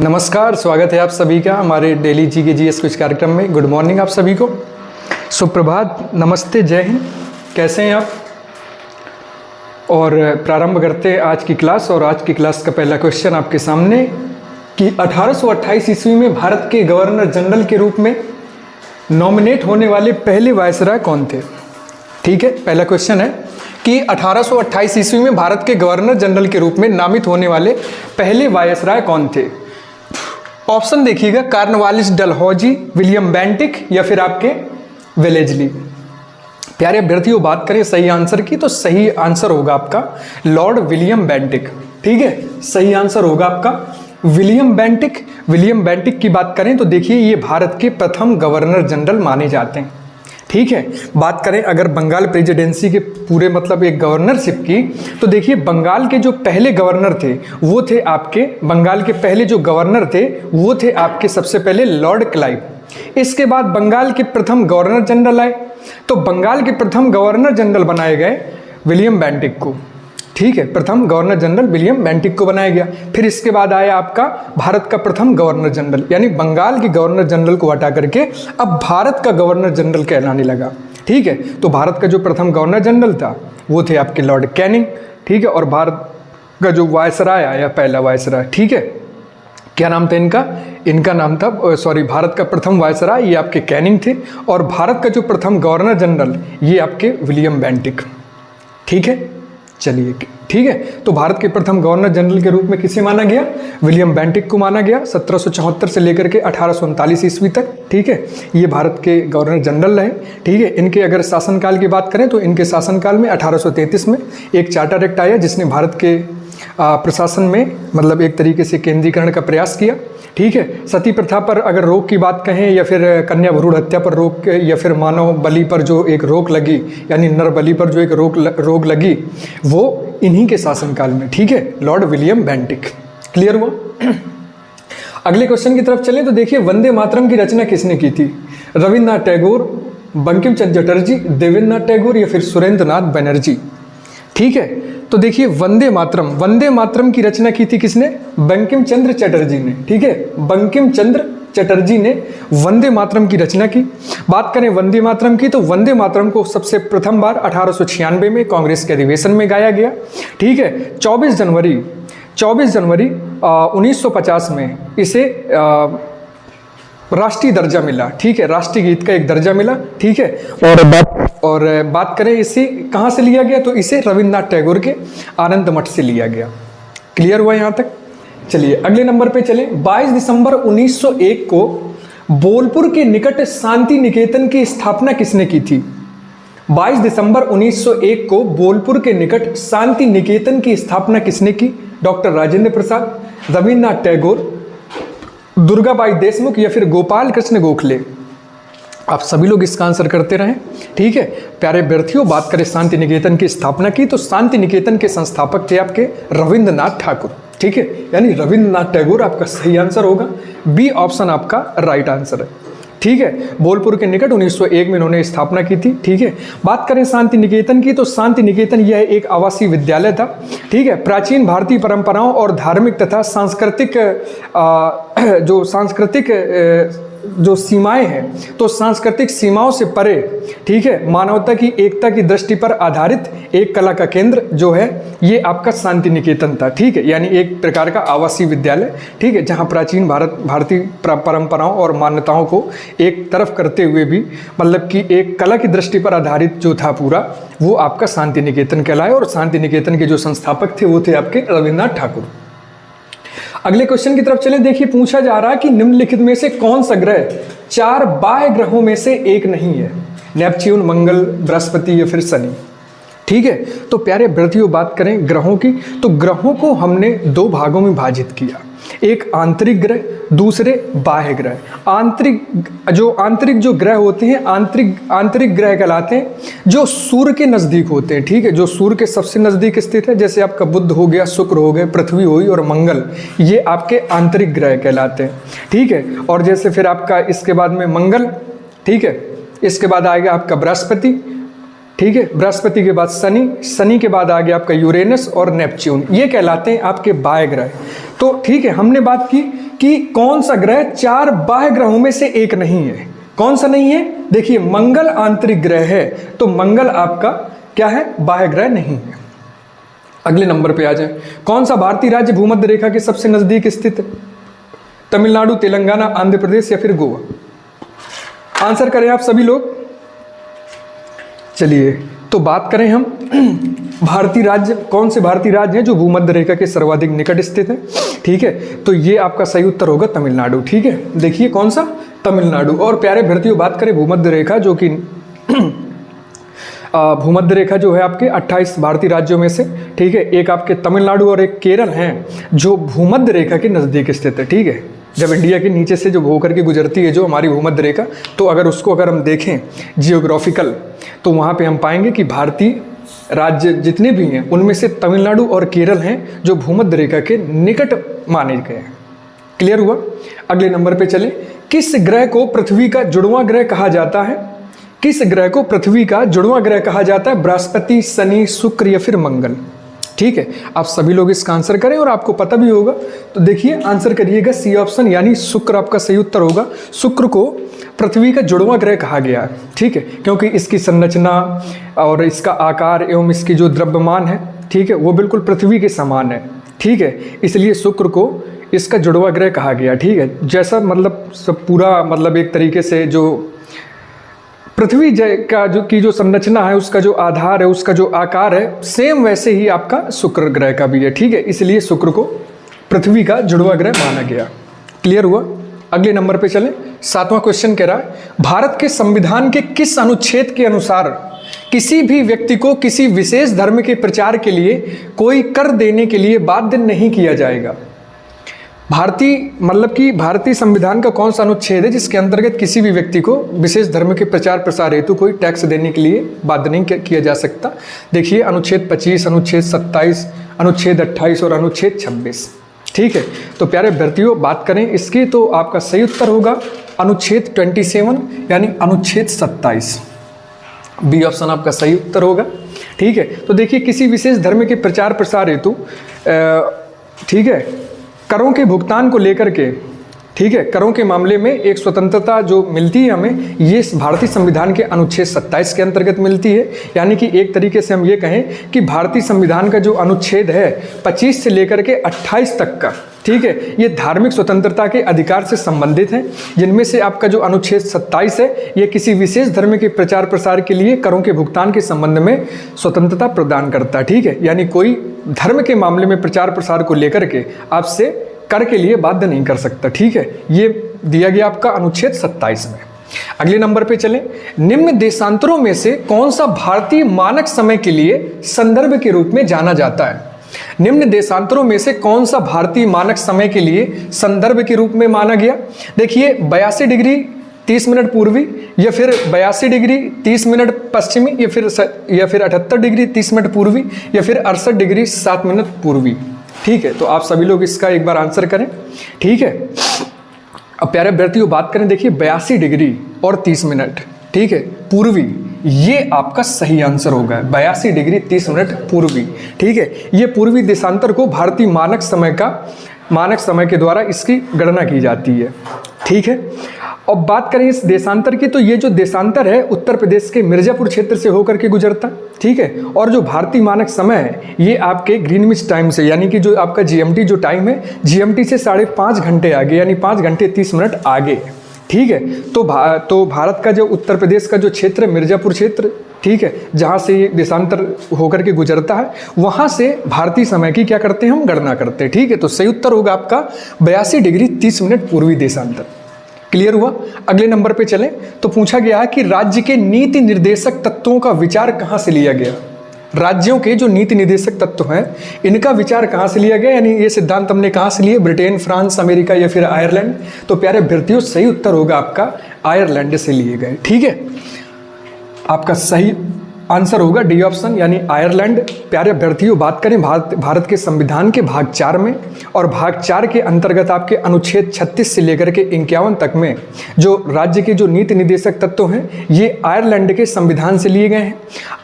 नमस्कार, स्वागत है आप सभी का हमारे डेली जी के जीएस क्विज कार्यक्रम में। गुड मॉर्निंग आप सभी को, सुप्रभात, नमस्ते, जय हिंद। कैसे हैं आप? और प्रारंभ करते हैं आज की क्लास। और आज की क्लास का पहला क्वेश्चन आपके सामने कि 1828 ईस्वी में भारत के गवर्नर जनरल के रूप में नॉमिनेट होने वाले पहले वायसराय कौन थे? ठीक है, पहला क्वेश्चन है कि 1828 ईस्वी में भारत के गवर्नर जनरल के रूप में नामित होने वाले पहले वायसराय कौन थे? ऑप्शन देखिएगा, कार्नवालिस डलहौजी, विलियम बेंटिक या फिर आपके वेलेजली। प्यारे अभ्यर्थियों, बात करें सही आंसर की तो सही आंसर होगा आपका लॉर्ड विलियम बेंटिक। ठीक है, सही आंसर होगा आपका विलियम बेंटिक। विलियम बेंटिक की बात करें तो देखिए ये भारत के प्रथम गवर्नर जनरल माने जाते हैं। ठीक है, बात करें अगर बंगाल प्रेसिडेंसी के पूरे मतलब एक गवर्नरशिप की तो देखिए बंगाल के जो पहले गवर्नर थे वो थे आपके, बंगाल के पहले जो गवर्नर थे वो थे आपके सबसे पहले लॉर्ड क्लाइव। इसके बाद बंगाल के प्रथम गवर्नर जनरल आए, तो बंगाल के प्रथम गवर्नर जनरल बनाए गए विलियम बेंटिक को। ठीक है, प्रथम गवर्नर जनरल विलियम बेंटिक को बनाया गया। फिर इसके बाद आया आपका भारत का प्रथम गवर्नर जनरल, यानी बंगाल के गवर्नर जनरल को हटा करके अब भारत का गवर्नर जनरल कहलाने लगा। ठीक है, तो भारत का जो प्रथम गवर्नर जनरल था वो थे आपके लॉर्ड कैनिंग। ठीक है, और भारत का जो वायसराय आया, पहला वायसराय, ठीक है, क्या नाम था इनका? इनका नाम था भारत का प्रथम वायसराय ये आपके कैनिंग थे, और भारत का जो प्रथम गवर्नर जनरल ये आपके विलियम बेंटिक। ठीक है, चलिए, ठीक है, तो भारत के प्रथम गवर्नर जनरल के रूप में किसे माना गया? विलियम बेंटिक को माना गया 1774 से लेकर के 1839 ईस्वी तक। ठीक है, ये भारत के गवर्नर जनरल रहे। ठीक है, इनके अगर शासनकाल की बात करें तो इनके शासनकाल में 1833 में एक चार्टर एक्ट आया जिसने भारत के प्रशासन में मतलब एक तरीके से केंद्रीकरण का प्रयास किया। ठीक है, सती प्रथा पर अगर रोक की बात कहें या फिर कन्या भ्रूण हत्या पर रोक या फिर मानव बलि पर जो एक रोक लगी, यानी नर बलि पर जो एक रोक लगी वो इन्हीं के शासनकाल में। ठीक है, लॉर्ड विलियम बेंटिक। क्लियर हुआ? अगले क्वेश्चन की तरफ चलें तो देखिए वंदे मातरम की रचना किसने की थी? रविन्द्रनाथ टैगोर, बंकिम चंद्र चटर्जी, देवेंद्रनाथ टैगोर या फिर सुरेंद्रनाथ बनर्जी। ठीक है, तो देखिए वंदे मातरम की रचना की थी किसने? बंकिम चंद्र चटर्जी ने। ठीक है, बंकिम चंद्र चटर्जी ने वंदे मातरम की रचना की। बात करें वंदे मातरम की तो वंदे मातरम को सबसे प्रथम बार 1896 में कांग्रेस के अधिवेशन में गाया गया। ठीक है, 24 जनवरी 1950 में इसे राष्ट्रीय दर्जा मिला। ठीक है, राष्ट्रीय गीत का एक दर्जा मिला। ठीक है, और बात करें इसे कहाँ से लिया गया तो इसे रविन्द्रनाथ टैगोर के आनंद मठ से लिया गया। क्लियर हुआ यहाँ तक? चलिए अगले नंबर पे चलें। 22 दिसंबर 1901 को बोलपुर के निकट शांति निकेतन की स्थापना किसने की थी? 22 दिसंबर 1901 को बोलपुर के निकट शांति निकेतन की स्थापना किसने की? डॉक्टर राजेंद्र प्रसाद, रविन्द्रनाथ टैगोर, दुर्गाबाई देशमुख या फिर गोपाल कृष्ण गोखले। आप सभी लोग इसका आंसर करते रहें। ठीक है, प्यारे अभ्यर्थियों, बात करें शांति निकेतन की स्थापना की तो शांति निकेतन के संस्थापक थे आपके रविन्द्रनाथ ठाकुर। ठीक है, यानी रविन्द्रनाथ टैगोर आपका सही आंसर होगा। बी ऑप्शन आपका राइट आंसर है। ठीक है, बोलपुर के निकट 1901 में इन्होंने स्थापना की थी। ठीक है, बात करें शांति निकेतन की तो शांति निकेतन यह एक आवासीय विद्यालय था। ठीक है, प्राचीन भारतीय परंपराओं और धार्मिक तथा सांस्कृतिक जो सीमाएं हैं तो सांस्कृतिक सीमाओं से परे, ठीक है, मानवता की एकता की दृष्टि पर आधारित एक कला का केंद्र जो है ये आपका शांति निकेतन था। ठीक है, यानी एक प्रकार का आवासीय विद्यालय। ठीक है, जहां प्राचीन भारतीय परंपराओं और मान्यताओं को एक तरफ करते हुए भी मतलब कि एक कला की दृष्टि पर आधारित जो था पूरा वो आपका शांति निकेतन कहलाए, और शांति निकेतन के जो संस्थापक थे वो थे आपके रविन्द्रनाथ ठाकुर। अगले क्वेश्चन की तरफ चलें। देखिए पूछा जा रहा है कि निम्नलिखित में से कौन सा ग्रह 4 बाह्य ग्रहों में से एक नहीं है? नेपच्यून, मंगल, बृहस्पति या फिर शनि। ठीक है, तो प्यारे अभ्यर्थियों, बात करें ग्रहों की तो ग्रहों को हमने 2 भागों में विभाजित किया, एक आंतरिक ग्रह, दूसरे बाह्य ग्रह। आंतरिक जो ग्रह होते हैं आंतरिक ग्रह कहलाते हैं जो सूर्य के नज़दीक होते हैं। ठीक है, जो सूर्य के सबसे नज़दीक स्थित है, जैसे आपका बुध हो गया, शुक्र हो गए, पृथ्वी हुई और मंगल, ये आपके आंतरिक ग्रह कहलाते हैं। ठीक है, और जैसे फिर आपका इसके बाद में मंगल, ठीक है, इसके बाद आएगा आपका बृहस्पति, ठीक है, बृहस्पति के बाद शनि, शनि के बाद आ गया आपका यूरेनस और नेपच्यून, ये कहलाते हैं आपके बाह्य ग्रह। तो ठीक है, हमने बात की कि कौन सा ग्रह 4 बाह्य ग्रहों में से एक नहीं है। कौन सा नहीं है? देखिए, मंगल आंतरिक ग्रह है, तो मंगल आपका क्या है? बाह्य ग्रह नहीं है। अगले नंबर पे आ जाए, कौन सा भारतीय राज्य भूमध्य रेखा के सबसे नजदीक स्थित है? तमिलनाडु, तेलंगाना, आंध्र प्रदेश या फिर गोवा? आंसर करें आप सभी लोग। चलिए, तो बात करें हम भारतीय राज्य, कौन से भारतीय राज्य हैं जो भूमध्य रेखा के सर्वाधिक निकट स्थित हैं? ठीक है, तो ये आपका सही उत्तर होगा तमिलनाडु। ठीक है, देखिए कौन सा? तमिलनाडु। और प्यारे भर्तियों, बात करें भूमध्य रेखा, जो कि भूमध्य रेखा जो है आपके 28 भारतीय राज्यों में से, ठीक है, एक आपके तमिलनाडु और एक केरल हैं जो भूमध्य रेखा के नज़दीक स्थित है। ठीक है, जब इंडिया के नीचे से जो होकर के गुजरती है जो हमारी भूमध्य रेखा, तो अगर हम देखें जियोग्राफिकल, तो वहाँ पे हम पाएंगे कि भारतीय राज्य जितने भी हैं उनमें से तमिलनाडु और केरल हैं जो भूमध्य रेखा के निकट माने गए हैं। क्लियर हुआ? अगले नंबर पे चले, किस ग्रह को पृथ्वी का जुड़वां ग्रह कहा जाता है? किस ग्रह को पृथ्वी का जुड़वां ग्रह कहा जाता है? बृहस्पति, शनि, शुक्र या फिर मंगल? ठीक है, आप सभी लोग इसका आंसर करें और आपको पता भी होगा, तो देखिए आंसर करिएगा सी ऑप्शन, यानी शुक्र आपका सही उत्तर होगा। शुक्र को पृथ्वी का जुड़वां ग्रह कहा गया है। ठीक है, क्योंकि इसकी संरचना और इसका आकार एवं इसकी जो द्रव्यमान है, ठीक है, वो बिल्कुल पृथ्वी के समान है। ठीक है, इसलिए शुक्र को इसका जुड़वां ग्रह कहा गया। ठीक है, जैसा मतलब सब पूरा मतलब एक तरीके से जो पृथ्वी का जो संरचना है, उसका जो आधार है, उसका जो आकार है, सेम वैसे ही आपका शुक्र ग्रह का भी है। ठीक है, इसलिए शुक्र को पृथ्वी का जुड़वां ग्रह माना गया। क्लियर हुआ? अगले नंबर पे चलें। 7वां क्वेश्चन कह रहा है, भारत के संविधान के किस अनुच्छेद के अनुसार किसी भी व्यक्ति को किसी विशेष धर्म के प्रचार के लिए कोई कर देने के लिए बाध्य नहीं किया जाएगा? भारतीय संविधान का कौन सा अनुच्छेद है जिसके अंतर्गत किसी भी व्यक्ति को विशेष धर्म के प्रचार प्रसार हेतु कोई टैक्स देने के लिए बाध्य नहीं किया जा सकता? देखिए, अनुच्छेद 25, अनुच्छेद 27, अनुच्छेद 28 और अनुच्छेद 26। ठीक है, तो प्यारे अभ्यर्थियों, बात करें इसकी, तो आपका सही उत्तर होगा अनुच्छेद 27, यानी अनुच्छेद 27। बी ऑप्शन आपका सही उत्तर होगा। ठीक है, तो देखिए, किसी विशेष धर्म के प्रचार प्रसार हेतु ठीक है, करों के भुगतान को लेकर के, ठीक है, करों के मामले में एक स्वतंत्रता जो मिलती है हमें, ये भारतीय संविधान के अनुच्छेद 27 के अंतर्गत मिलती है। यानी कि एक तरीके से हम ये कहें कि भारतीय संविधान का जो अनुच्छेद है 25 से लेकर के 28 तक का, ठीक है, ये धार्मिक स्वतंत्रता के अधिकार से संबंधित हैं, जिनमें से आपका जो अनुच्छेद 27 है ये किसी विशेष धर्म के प्रचार प्रसार के लिए करों के भुगतान के संबंध में स्वतंत्रता प्रदान करता है। ठीक है, यानी कोई धर्म के मामले में प्रचार प्रसार को लेकर के आपसे कर के लिए बाध्य नहीं कर सकता। ठीक है, ये दिया गया आपका अनुच्छेद 27 में। अगले नंबर पे चलें, निम्न देशांतरों में से कौन सा भारतीय मानक समय के लिए संदर्भ के रूप में जाना जाता है? निम्न देशांतरों में से कौन सा भारतीय मानक समय के लिए संदर्भ के रूप में माना गया? देखिए, 82 डिग्री 30 मिनट पूर्वी, या फिर 82 डिग्री 30 मिनट पश्चिमी, या फिर 78 डिग्री 30 मिनट पूर्वी, या फिर 68 डिग्री 7 मिनट पूर्वी। ठीक है, तो आप सभी लोग इसका एक बार आंसर करें। ठीक है, अब प्यारे अभ्यर्थियों, बात करें, देखिए 82 डिग्री और 30 मिनट, ठीक है, पूर्वी, ये आपका सही आंसर होगा। 82 डिग्री 30 मिनट पूर्वी। ठीक है, ये पूर्वी देशांतर को भारतीय मानक समय के द्वारा इसकी गणना की जाती है। ठीक है, अब बात करें इस देशांतर की, तो ये जो देशांतर है उत्तर प्रदेश के मिर्जापुर क्षेत्र से होकर के गुजरता। ठीक है, और जो भारतीय मानक समय है ये आपके ग्रीनविच टाइम से, यानी कि जो आपका जीएमटी जो टाइम है, जीएमटी से 5.5 घंटे आगे, यानी 5 घंटे 30 मिनट आगे। ठीक है, तो भारत का जो उत्तर प्रदेश का जो क्षेत्र, मिर्जापुर क्षेत्र, ठीक है, जहाँ से ये देशांतर होकर के गुजरता है, वहाँ से भारतीय समय की क्या करते हैं, हम गणना करते हैं। ठीक है, तो सही उत्तर होगा आपका 82 डिग्री 30 मिनट पूर्वी देशांतर। क्लियर हुआ? अगले नंबर पे चलें, तो पूछा गया है कि राज्य के नीति निर्देशक तत्वों का विचार कहाँ से लिया गया? राज्यों के जो नीति निर्देशक तत्व हैं इनका विचार कहाँ से लिया गया, यानी ये सिद्धांत हमने कहाँ से लिए? ब्रिटेन, फ्रांस, अमेरिका या फिर आयरलैंड? तो प्यारे अभ्यर्थियों, सही उत्तर होगा आपका आयरलैंड से लिए गए। ठीक है, आपका सही आंसर होगा डी ऑप्शन, यानी आयरलैंड। प्यारे अभ्यर्थियों, बात करें भारत के संविधान के भाग 4 में, और भाग 4 के अंतर्गत आपके अनुच्छेद 36 से लेकर के 51 तक में जो राज्य के जो नीति निर्देशक तत्व हैं ये आयरलैंड के संविधान से लिए गए हैं।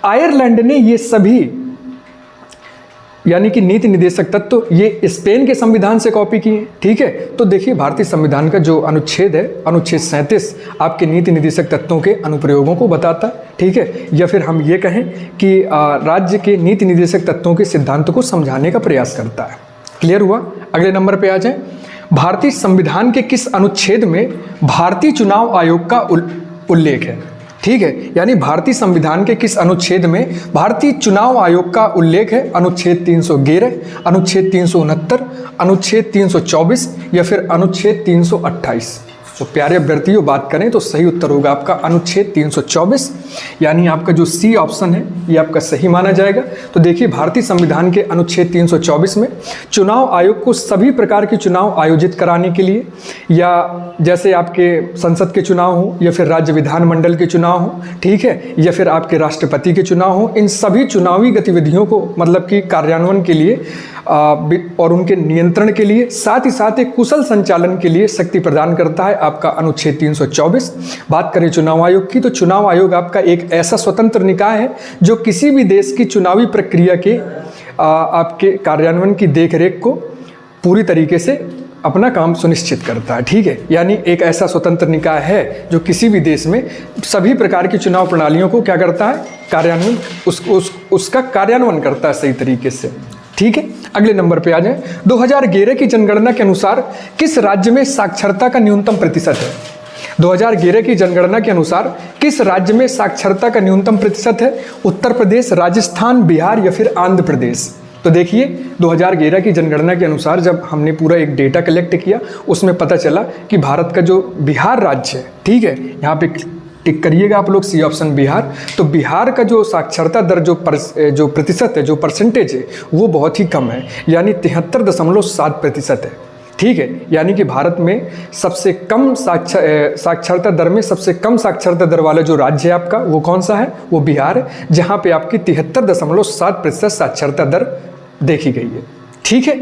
आयरलैंड ने ये सभी यानी कि नीति निदेशक तत्व, ये स्पेन के संविधान से कॉपी किए। ठीक है, तो देखिए भारतीय संविधान का जो अनुच्छेद है, अनुच्छेद 37 आपके नीति निदेशक तत्वों के अनुप्रयोगों को बताता है। ठीक है, या फिर हम ये कहें कि राज्य के नीति निदेशक तत्वों के सिद्धांतों को समझाने का प्रयास करता है। क्लियर हुआ? अगले नंबर पे आ जाए। भारतीय संविधान के किस अनुच्छेद में भारतीय चुनाव आयोग का उल्लेख है? ठीक है, यानी भारतीय संविधान के किस अनुच्छेद में भारतीय चुनाव आयोग का उल्लेख है? अनुच्छेद 311, अनुच्छेद 369, अनुच्छेद 324 या फिर अनुच्छेद 328। तो प्यारे अभ्यर्थियों, बात करें तो सही उत्तर होगा आपका अनुच्छेद 324, यानी आपका जो सी ऑप्शन है ये आपका सही माना जाएगा। तो देखिए भारतीय संविधान के अनुच्छेद 324 में चुनाव आयोग को सभी प्रकार के चुनाव आयोजित कराने के लिए, या जैसे आपके संसद के चुनाव हो या फिर राज्य विधानमंडल के चुनाव हो, ठीक है, या फिर आपके राष्ट्रपति के चुनाव हो, इन सभी चुनावी गतिविधियों को मतलब कि कार्यान्वयन के लिए और उनके नियंत्रण के लिए, साथ ही साथ एक कुशल संचालन के लिए शक्ति प्रदान करता है आपका अनुच्छेद 324। बात करें चुनाव आयोग की, तो चुनाव आयोग आपका एक ऐसा स्वतंत्र निकाय है जो किसी भी देश की चुनावी प्रक्रिया के आपके कार्यान्वयन की देखरेख को पूरी तरीके से अपना काम सुनिश्चित करता है। ठीक है, यानी एक ऐसा स्वतंत्र निकाय है जो किसी भी देश में सभी प्रकार की चुनाव प्रणालियों को क्या करता है? कार्यान्वयन, उसका कार्यान्वयन करता है सही तरीके से। ठीक है, अगले नंबर पे आ जाए। 2011 की जनगणना के अनुसार किस राज्य में साक्षरता का न्यूनतम प्रतिशत है? 2011 की जनगणना के अनुसार किस राज्य में साक्षरता का न्यूनतम प्रतिशत है? उत्तर प्रदेश, राजस्थान, बिहार या फिर आंध्र प्रदेश? तो देखिए 2011 की जनगणना के अनुसार जब हमने पूरा एक डेटा कलेक्ट किया, उसमें पता चला कि भारत का जो बिहार राज्य है, ठीक है, यहाँ पे टिक करिएगा आप लोग, सी ऑप्शन बिहार। तो बिहार का जो साक्षरता दर जो प्रतिशत है, जो परसेंटेज है, वो बहुत ही कम है, यानी 73.7% है। ठीक है, यानी कि भारत में सबसे कम साक्षरता दर में सबसे कम साक्षरता दर वाला जो राज्य है आपका, वो कौन सा है? वो बिहार है, जहाँ पे आपकी 73.7% साक्षरता दर देखी गई है। ठीक है,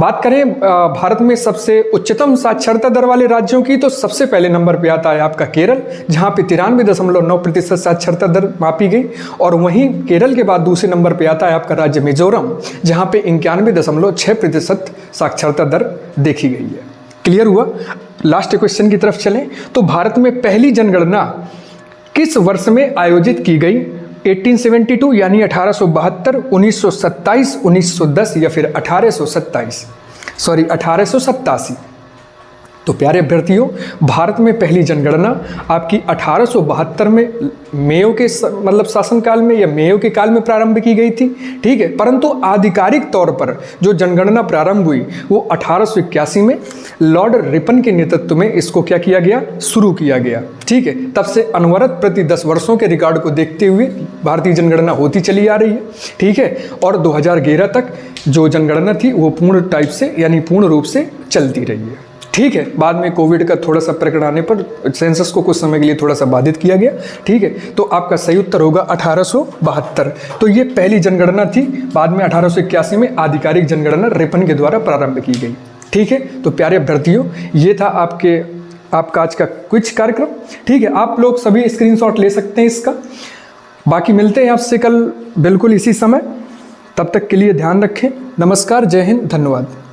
बात करें भारत में सबसे उच्चतम साक्षरता दर वाले राज्यों की, तो सबसे पहले नंबर पे आता है आपका केरल, जहां पे 93.9% साक्षरता दर मापी गई। और वहीं केरल के बाद दूसरे नंबर पे आता है आपका राज्य मिजोरम, जहां पे 91.6% साक्षरता दर देखी गई है। क्लियर हुआ? लास्ट क्वेश्चन की तरफ चलें तो भारत में पहली जनगणना किस वर्ष में आयोजित की गई? 1872 यानी 1872, 1927, 1910 या फिर 1887। तो प्यारे अभ्यर्थियों, भारत में पहली जनगणना आपकी 1872 में मेयो के मतलब शासनकाल में या मेयो के काल में प्रारंभ की गई थी। ठीक है, परंतु आधिकारिक तौर पर जो जनगणना प्रारंभ हुई वो 1881 में लॉर्ड रिपन के नेतृत्व में इसको क्या किया गया? शुरू किया गया। ठीक है, तब से अनवरत प्रति 10 वर्षों के रिकॉर्ड को देखते हुए भारतीय जनगणना होती चली आ रही है। ठीक है, और 2011 तक जो जनगणना थी वो पूर्ण टाइप से यानी पूर्ण रूप से चलती रही है। ठीक है, बाद में कोविड का थोड़ा सा प्रकरण आने पर सेंसस को कुछ समय के लिए थोड़ा सा बाधित किया गया। ठीक है, तो आपका सही उत्तर होगा 1872। तो ये पहली जनगणना थी, बाद में 1881 में आधिकारिक जनगणना रिपन के द्वारा प्रारंभ की गई। ठीक है, तो प्यारे अभ्यर्थियों, ये था आपका आज का क्विज कार्यक्रम। ठीक है, आप लोग सभी स्क्रीनशॉट ले सकते हैं इसका। बाकी मिलते हैं आपसे कल बिल्कुल इसी समय, तब तक के लिए ध्यान रखें। नमस्कार, जय हिंद, धन्यवाद।